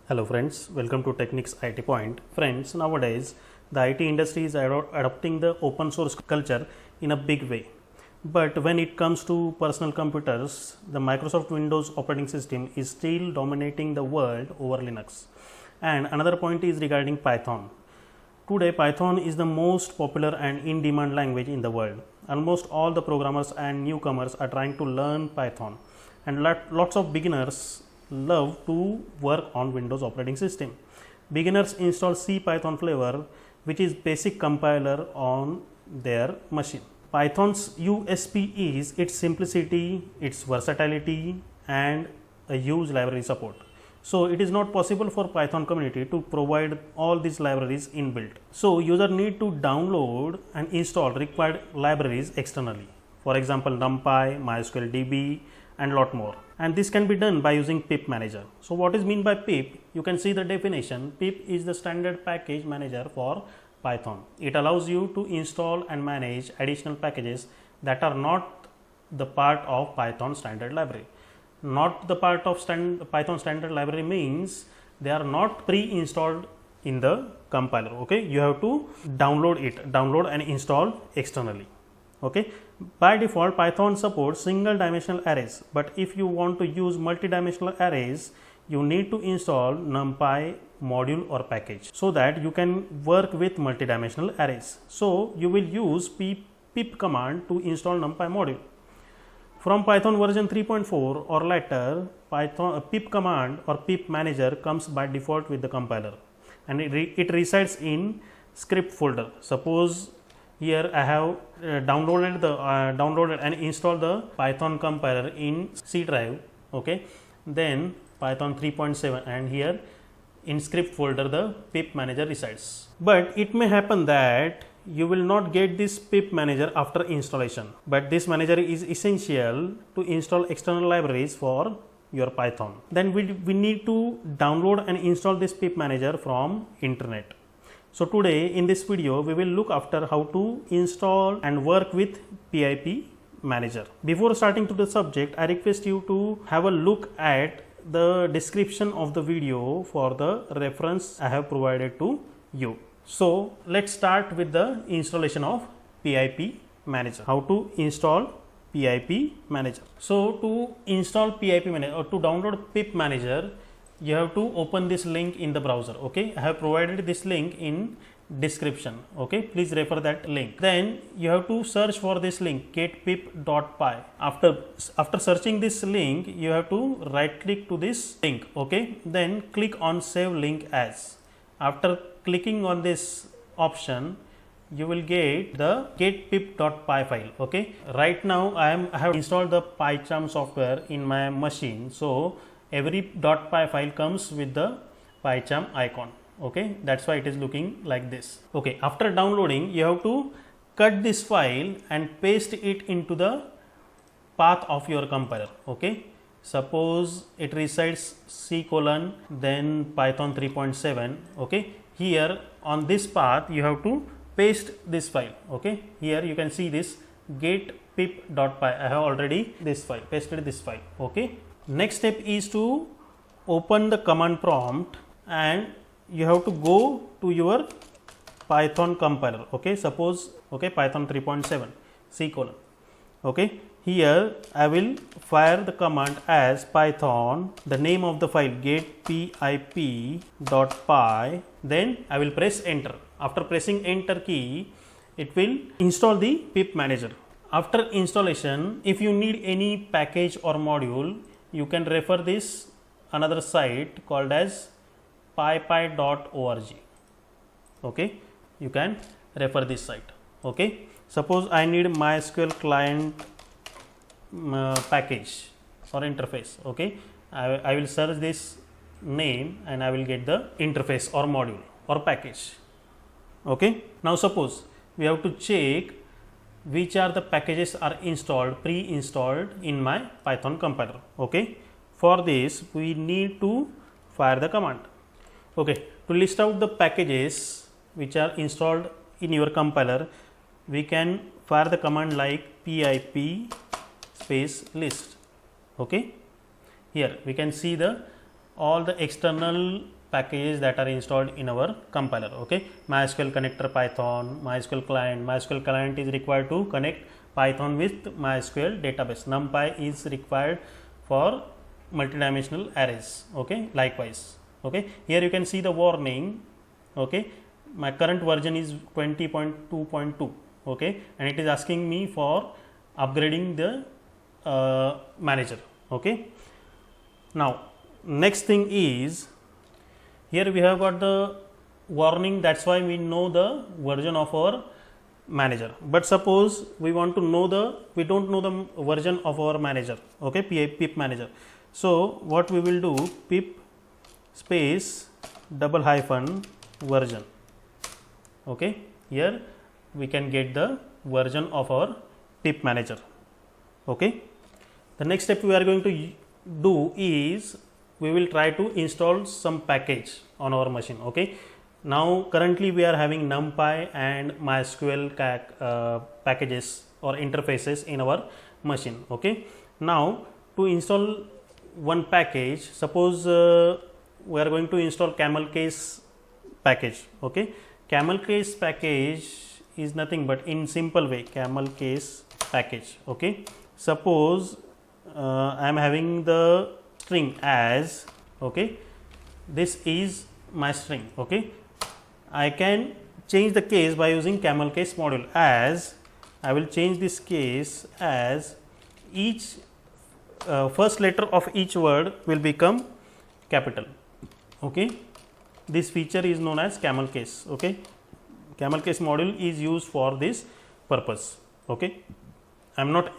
Hello friends, welcome to Techniques IT Point. Friends, nowadays the IT industry is adopting the open source culture in a big way. But when it comes to personal computers, the Microsoft Windows operating system is still dominating the world over Linux. And another point is regarding Python. Today Python is the most popular and in-demand language in the world. Almost all the programmers and newcomers are trying to learn Python, and lots of beginners love to work on Windows operating system. Beginners install C Python flavor, which is basic compiler on their machine. Python's USP is its simplicity, its versatility, and a huge library support. So it is not possible for Python community to provide all these libraries inbuilt. So user need to download and install required libraries externally. For example, NumPy, MySQLDB, and lot more. And this can be done by using PIP Manager. So what is mean by PIP? You can see the definition. PIP is the standard package manager for Python. It allows you to install and manage additional packages that are not the part of Python standard library. Not the part of Python standard library means they are not pre-installed in the compiler. Okay, you have to download and install externally. Okay, by default Python supports single dimensional arrays, but if you want to use multi-dimensional arrays, you need to install NumPy module or package so that you can work with multi-dimensional arrays. So you will use pip command to install NumPy module. From Python version 3.4 or later, pip command or pip manager comes by default with the compiler, and it resides in script folder. Suppose here I have downloaded and installed the Python compiler in C drive. Okay, then Python 3.7, and here in script folder the pip manager resides. But it may happen that you will not get this pip manager after installation, but this manager is essential to install external libraries for your Python. Then we need to download and install this pip manager from internet. So today in this video we will look after how to install and work with PIP Manager. Before starting to the subject, I request you to have a look at the description of the video for the reference I have provided to you. So let's start with the installation of PIP Manager. How to install PIP Manager. So to install PIP Manager or to download PIP Manager, you have to open this link in the browser. Okay, I have provided this link in description. Okay, please refer that link. Then you have to search for this link getpip.py. After searching this link, you have to right click to this link. Okay, then click on save link as. After clicking on this option, you will get the getpip.py file. Okay, right now I have installed the PyCharm software in my machine, so every .py file comes with the PyCharm icon. Okay, that's why it is looking like this. Okay, after downloading, you have to cut this file and paste it into the path of your compiler. Okay, suppose it resides C:, then Python 3.7. Okay, here on this path you have to paste this file. Okay, here you can see this getpip.py. I have already pasted this file. Okay, next step is to open the command prompt and you have to go to your Python compiler. Okay, suppose Python 3.7 C:. Okay, here I will fire the command as Python, the name of the file getpip.py, then I will press enter. After pressing enter key, it will install the pip manager. After installation, if you need any package or module, you can refer this another site called as pypy.org. Okay, you can refer this site. Okay, suppose I need MySQL client package or interface. Okay, I will search this name and I will get the interface or module or package. Okay, now suppose we have to check which are the packages are pre-installed in my Python compiler. Okay, for this we need to fire the command. Okay, to list out the packages which are installed in your compiler, we can fire the command like pip space list. Okay, here we can see all the external packages that are installed in our compiler. Okay, MySQL connector Python, MySQL client. MySQL client is required to connect Python with MySQL database. NumPy is required for multidimensional arrays. Okay, likewise. Okay, here you can see the warning. Okay, my current version is 20.2.2. okay, and it is asking me for upgrading the manager. Okay, now next thing is, here we have got the warning, that's why we know the version of our manager. But suppose we want to know we don't know the version of our manager. Okay, pip manager. So what we will do, pip space double hyphen version. Okay, here we can get the version of our pip manager. Okay, the next step we are going to do is, we will try to install some package on our machine. Okay, now currently we are having NumPy and MySQL packages or interfaces in our machine. Okay, now to install one package, suppose we are going to install Camel case package. Okay, Camel case package is nothing but, in simple way, Camel case package. Okay, suppose I am having the string as, okay, this is my string. Okay, I can change the case by using Camel case module, as I will change this case as each first letter of each word will become capital. Okay, this feature is known as Camel case. Okay, Camel case module is used for this purpose. Okay, I am not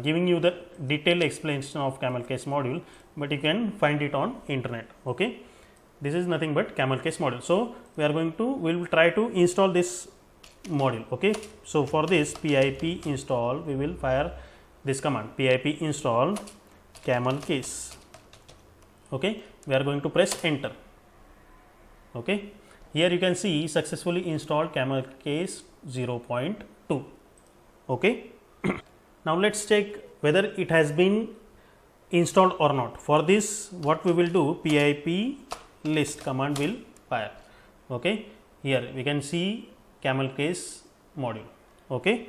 giving you the detailed explanation of Camel case module, but you can find it on internet. Okay, this is nothing but Camel case module. So we will try to install this module. Okay, so for this pip install, we will fire this command, pip install Camel case. Okay, we are going to press enter. Okay, here you can see successfully installed Camel case 0.2. Okay, now let's check whether it has been installed or not. For this, what we will do, pip list command will fire. Okay, here we can see Camel case module. Okay,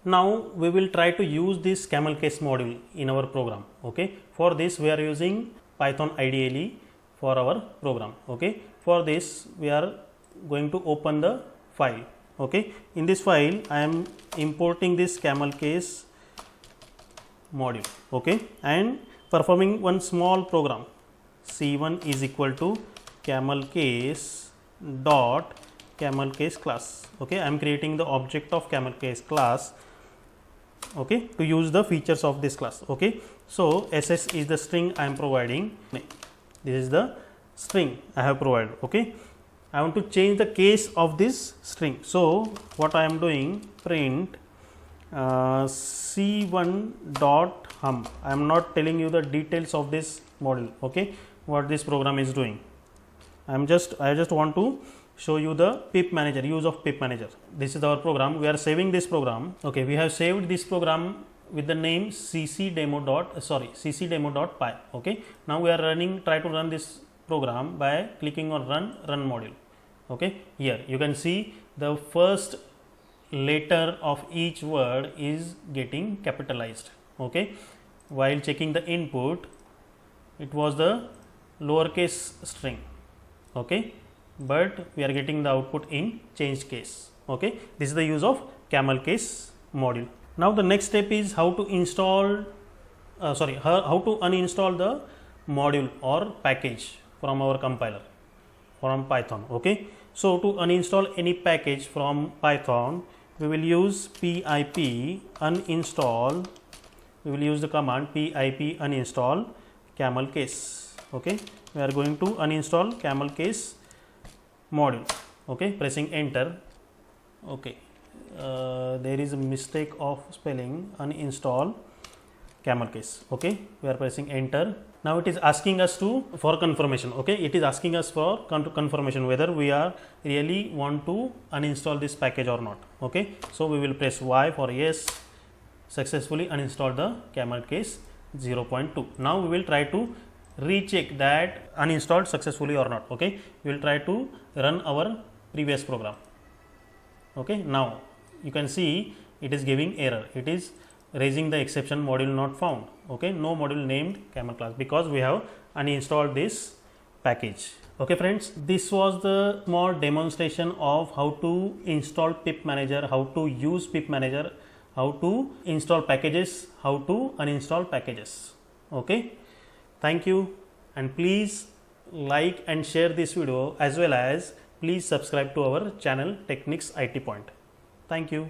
now we will try to use this Camel case module in our program. Okay, for this we are using Python IDLE for our program. Okay, for this we are going to open the file. Okay, in this file I am importing this Camel case module. Okay, and performing one small program, c1 is equal to camel case dot camel case class. Okay, I am creating the object of camel case class. Okay, to use the features of this class. Okay, so ss is the string I am providing. This is the string I have provided. Okay, I want to change the case of this string. So what I am doing, print c1 dot hum. I am not telling you the details of this module. Okay, what this program is doing. I just want to show you the pip manager, use of pip manager. This is our program. We are saving this program. Okay, we have saved this program with the name ccdemo.py. Okay, now we are try to run this program by clicking on run module. Okay, here you can see the first letter of each word is getting capitalized. Okay, while checking the input, it was the lowercase string. Okay, but we are getting the output in changed case. Okay, this is the use of Camel case module. Now the next step is how to install how to uninstall the module or package from our compiler from Python. Okay, so to uninstall any package from Python, we will use pip uninstall. We will use the command pip uninstall camel case. Okay, we are going to uninstall camel case module. Okay, pressing enter. Okay, there is a mistake of spelling, uninstall camel case. Okay, we are pressing enter. Now it is asking us for confirmation. Okay, it is asking us for confirmation whether we are really want to uninstall this package or not. Okay, so we will press Y for yes. Successfully uninstall the camel case 0.2. Now we will try to recheck that uninstalled successfully or not. Okay, we will try to run our previous program. Okay, now you can see it is giving error, it is raising the exception module not found. Okay, no module named Camel class, because we have uninstalled this package. Okay friends, this was the small demonstration of how to install Pip Manager, how to use Pip Manager, how to install packages, how to uninstall packages. Okay, thank you, and please like and share this video, as well as please subscribe to our channel Techniques IT Point. Thank you.